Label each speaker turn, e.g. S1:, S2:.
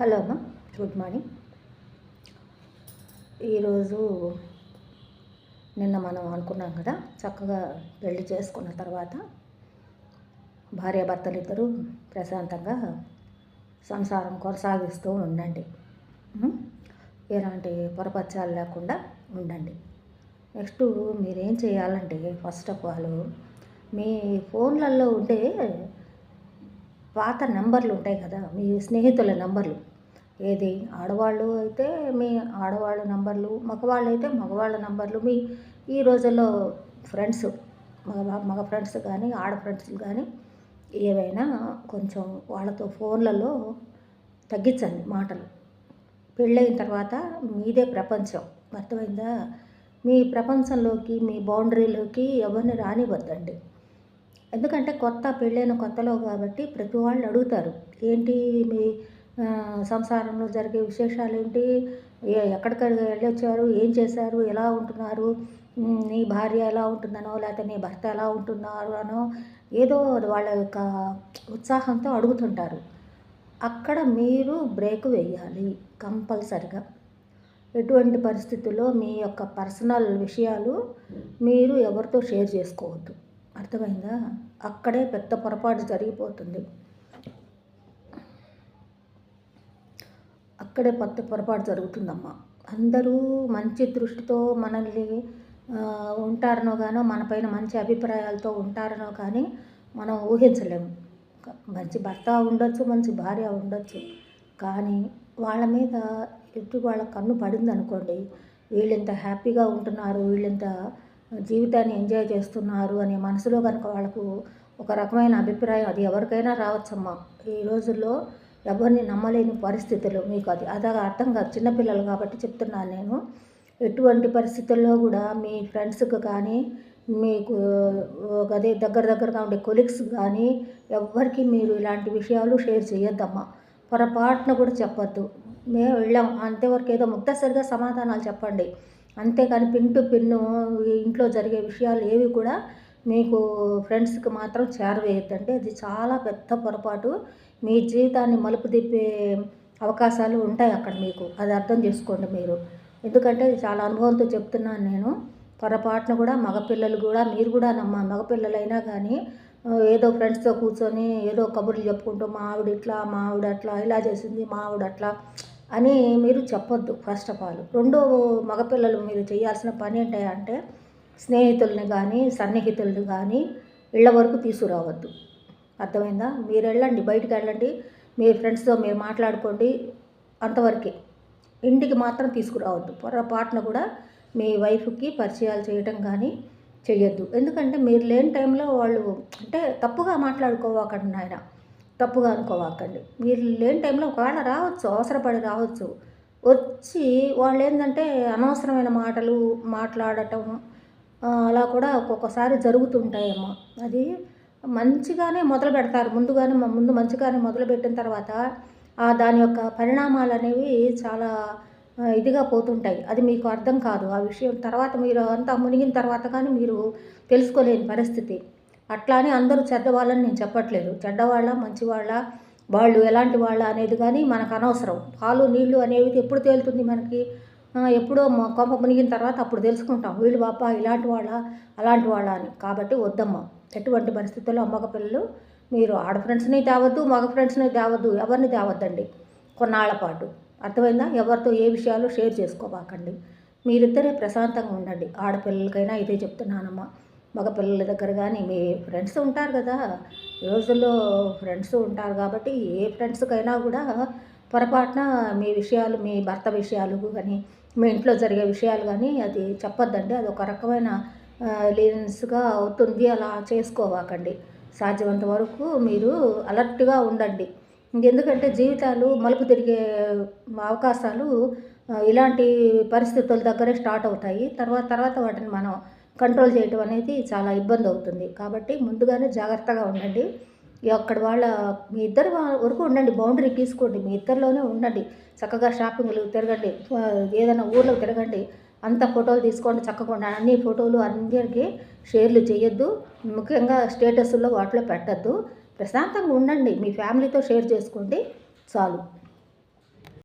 S1: Hello అమ్మ, good morning. ఈరోజు నిన్న మనం అనుకున్నాం కదా, చక్కగా పెళ్లి చేసుకున్న తర్వాత భార్యాభర్తలు ఇద్దరు ప్రశాంతంగా సంసారం కొనసాగిస్తూ ఉండండి. ఎలాంటి పొరపచ్చాలు లేకుండా ఉండండి. నెక్స్ట్ మీరేం చేయాలంటే, ఫస్ట్ ఆఫ్ ఆల్ మీ ఫోన్లలో ఉండే పాత నెంబర్లు ఉంటాయి కదా, మీ స్నేహితుల నెంబర్లు, ఏది ఆడవాళ్ళు అయితే మీ ఆడవాళ్ళ నంబర్లు, మగవాళ్ళు అయితే మగవాళ్ళ నంబర్లు, మీ ఈ రోజుల్లో ఫ్రెండ్స్, మగ ఫ్రెండ్స్ కానీ ఆడ ఫ్రెండ్స్ కానీ ఏవైనా కొంచెం వాళ్ళతో ఫోన్లలో తగ్గించండి మాటలు. పెళ్ళైన తర్వాత మీదే ప్రపంచం, అర్థమైందా? మీ ప్రపంచంలోకి, మీ బౌండరీలోకి ఎవరిని రానివ్వద్దండి. ఎందుకంటే పెళ్ళైన కొత్తలో కాబట్టి ప్రతి వాళ్ళు అడుగుతారు, ఏంటి మీ సంసారంలో జరిగే విశేషాలు ఏంటి, ఎక్కడికక్కడ వెళ్ళొచ్చారు, ఏం చేశారు, ఎలా ఉంటున్నారు, నీ భార్య ఎలా ఉంటుందనో లేకపోతే నీ భర్త ఎలా ఉంటున్నారు అనో ఏదో వాళ్ళ యొక్క ఉత్సాహంతో అడుగుతుంటారు. అక్కడ మీరు బ్రేక్ వేయాలి కంపల్సరిగా. ఎటువంటి పరిస్థితుల్లో మీ యొక్క పర్సనల్ విషయాలు మీరు ఎవరితో షేర్ చేసుకోవద్దు, అర్థమైందా? అక్కడే పెద్ద పొరపాటు జరిగిపోతుంది. అక్కడే పెద్ద పొరపాటు జరుగుతుందమ్మా. అందరూ మంచి దృష్టితో మనల్ని ఉంటారనో గానో, మనపైన మంచి అభిప్రాయాలతో ఉంటారనో కానీ మనం ఊహించలేము. మంచి భర్త ఉండొచ్చు, మంచి భార్య ఉండొచ్చు, కానీ వాళ్ళ మీద వాళ్ళ కన్ను పడింది అనుకోండి, వీళ్ళింత హ్యాపీగా ఉంటున్నారు, వీళ్ళింత జీవితాన్ని ఎంజాయ్ చేస్తున్నారు అనే మనసులో కనుక వాళ్ళకు ఒక రకమైన అభిప్రాయం, అది ఎవరికైనా రావచ్చమ్మా. ఈ రోజుల్లో ఎవరిని నమ్మలేని పరిస్థితులు, మీకు అది అర్థం కాదు. చిన్నపిల్లలు కాబట్టి చెప్తున్నాను నేను. ఎటువంటి పరిస్థితుల్లో కూడా మీ ఫ్రెండ్స్కి కానీ, మీకు అదే దగ్గరగా ఉండే కొలీగ్స్ కానీ ఎవ్వరికి మీరు ఇలాంటి విషయాలు షేర్ చేయొద్దమ్మా. పొరపాటున కూడా చెప్పొద్దు. మేము వెళ్ళాం అంతేవరకు ఏదో ముక్తసరిగా సమాధానాలు చెప్పండి, అంతేకాని పిన్ టు పిన్ను ఇంట్లో జరిగే విషయాలు ఏవి కూడా మీకు ఫ్రెండ్స్కి మాత్రం చేరవేయద్దంటే అది చాలా పెద్ద పొరపాటు. మీ జీవితాన్ని మలుపు తిప్పే అవకాశాలు ఉంటాయి అక్కడ మీకు, అది అర్థం చేసుకోండి మీరు. ఎందుకంటే చాలా అనుభవంతో చెప్తున్నాను నేను. పొరపాటున కూడా మగపిల్లలు కూడా, మీరు కూడా మగపిల్లలైనా కానీ ఏదో ఫ్రెండ్స్తో కూర్చొని ఏదో కబుర్లు చెప్పుకుంటూ మా ఆవిడ ఇట్లా, మా ఆవిడ అట్లా, ఇలా చేసింది, మా ఆవిడ అట్లా అని మీరు చెప్పొద్దు ఫస్ట్ ఆఫ్ ఆల్. రెండో మగపిల్లలు మీరు చేయాల్సిన పని ఏంటంటే, స్నేహితుల్ని కానీ సన్నిహితుల్ని కానీ ఇళ్ళ వరకు తీసుకురావద్దు, అర్థమైందా? మీరు వెళ్ళండి, బయటికి వెళ్ళండి, మీ ఫ్రెండ్స్తో మీరు మాట్లాడుకోండి, అంతవరకే. ఇంటికి మాత్రం తీసుకురావద్దు. పొరపాటున కూడా మీ వైఫ్కి పరిచయాలు చేయటం కానీ చెయ్యొద్దు. ఎందుకంటే మీరు లేని టైంలో వాళ్ళు, అంటే తప్పుగా మాట్లాడుకోవాకండి ఆయన, తప్పుగా అనుకోవాకండి. మీరు లేని టైంలో ఒకవేళ రావచ్చు, అవసరపడి రావచ్చు, వచ్చి వాళ్ళు ఏంటంటే అనవసరమైన మాటలు మాట్లాడటం అలా కూడా ఒక్కొక్కసారి జరుగుతుంటాయేమో. అది మంచిగానే మొదలు పెడతారు, ముందు మంచిగానే మొదలుపెట్టిన తర్వాత దాని యొక్క పరిణామాలు అనేవి చాలా ఇదిగా పోతుంటాయి. అది మీకు అర్థం కాదు ఆ విషయం. తర్వాత మీరు అంతా మునిగిన తర్వాత కానీ మీరు తెలుసుకోలేని పరిస్థితి. అట్లా అని అందరూ చెడ్డవాళ్ళని నేను చెప్పట్లేదు. చెడ్డవాళ్ళ మంచివాళ్ళ, వాళ్ళు ఎలాంటి వాళ్ళ అనేది కానీ మనకు అనవసరం. పాలు నీళ్లు అనేవి ఎప్పుడు తేలుతుంది మనకి? ఎప్పుడో కొంప మునిగిన తర్వాత అప్పుడు తెలుసుకుంటాం, వీళ్ళు బాపా ఇలాంటి వాళ్ళ అలాంటి వాళ్ళ అని. కాబట్టి వద్దమ్మా, ఎటువంటి పరిస్థితుల్లో మగ పిల్లలు మీరు ఆడ ఫ్రెండ్స్ని తేవద్దు, మగ ఫ్రెండ్స్ని తేవద్దు, ఎవరిని తేవద్దండి కొన్నాళ్ల పాటు, అర్థమైందా? ఎవరితో ఏ విషయాలు షేర్ చేసుకోబాకండి. మీరిద్దరే ప్రశాంతంగా ఉండండి. ఆడపిల్లలకైనా ఇదే చెప్తున్నానమ్మా. మగపిల్లల దగ్గర కానీ మీ ఫ్రెండ్స్ ఉంటారు కదా, రోజుల్లో ఫ్రెండ్స్ ఉంటారు కాబట్టి ఏ ఫ్రెండ్స్కైనా కూడా పొరపాటున మీ విషయాలు, మీ భర్త విషయాలు కానీ, మీ ఇంట్లో జరిగే విషయాలు కానీ అది చెప్పొద్దండి. అది ఒక రకమైన లీనెన్స్గా అవుతుంది, అలా చేసుకోవాకండి. సాధ్యమంత వరకు మీరు అలర్ట్గా ఉండండి. ఎందుకంటే జీవితాలు మలుపు తిరిగే అవకాశాలు ఇలాంటి పరిస్థితుల దగ్గరే స్టార్ట్ అవుతాయి. తర్వాత వాటిని మనం కంట్రోల్ చేయటం అనేది చాలా ఇబ్బంది అవుతుంది. కాబట్టి ముందుగానే జాగ్రత్తగా ఉండండి. అక్కడ మీ ఇద్దరి వరకు ఉండండి, బౌండరీ తీసుకోండి, మీ ఇద్దరిలోనే ఉండండి. చక్కగా షాపింగ్లు తిరగండి, ఏదైనా ఊర్లో తిరగండి, అంత ఫోటోలు తీసుకోండి చక్కగా. అన్ని ఫోటోలు అందరికీ షేర్లు చేయొద్దు, ముఖ్యంగా స్టేటస్లో వాటిలో పెట్టద్దు. ప్రశాంతంగా ఉండండి, మీ ఫ్యామిలీతో షేర్ చేసుకోండి చాలు.